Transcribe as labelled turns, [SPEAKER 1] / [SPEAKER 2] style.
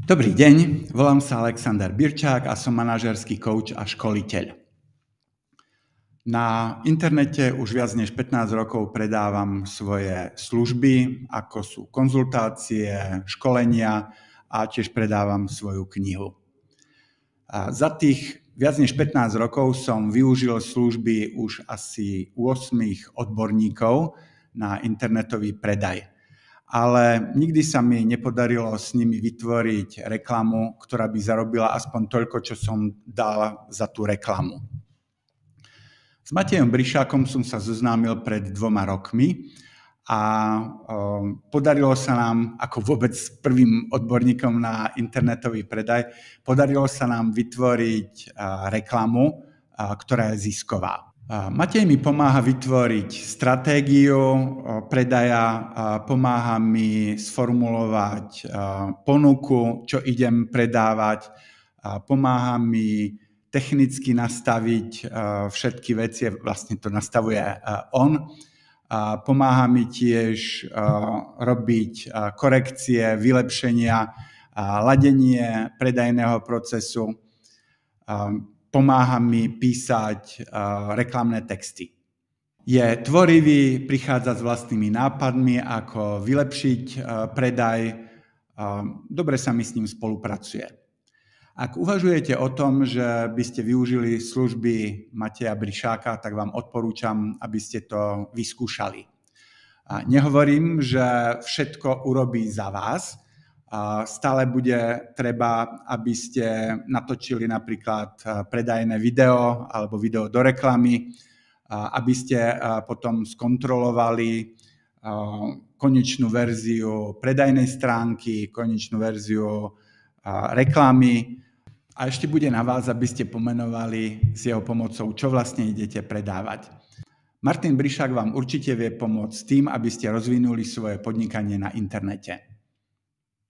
[SPEAKER 1] Dobrý deň, volám sa Alexander Birčák a som manažerský coach a školiteľ. Na internete už viac než 15 rokov predávam svoje služby, ako sú konzultácie, školenia a tiež predávam svoju knihu. A za tých viac než 15 rokov som využil služby už asi 8 odborníkov na internetový predaj. Ale nikdy sa mi nepodarilo s nimi vytvoriť reklamu, ktorá by zarobila aspoň toľko, čo som dal za tú reklamu. S Matejom Brišákom som sa zoznámil pred 2 rokmi a podarilo sa nám, ako vôbec prvým odborníkom na internetový predaj, podarilo sa nám vytvoriť reklamu, ktorá je zisková. Matej mi pomáha vytvoriť stratégiu predaja, pomáha mi sformulovať ponuku, čo idem predávať, pomáha mi technicky nastaviť všetky veci, vlastne to nastavuje on. Pomáha mi tiež robiť korekcie, vylepšenia, ladenie predajného procesu. Pomáha mi písať reklamné texty. Je tvorivý, prichádza s vlastnými nápadmi, ako vylepšiť predaj. Dobre sa mi s ním spolupracuje. Ak uvažujete o tom, že by ste využili služby Mateja Brišáka, tak vám odporúčam, aby ste to vyskúšali. Nehovorím, že všetko urobí za vás. Stále bude treba, aby ste natočili napríklad predajné video alebo video do reklamy, aby ste potom skontrolovali konečnú verziu predajnej stránky, konečnú verziu reklamy a ešte bude na vás, aby ste pomenovali s jeho pomocou, čo vlastne idete predávať. Martin Brišák vám určite vie pomôcť tým, aby ste rozvinuli svoje podnikanie na internete.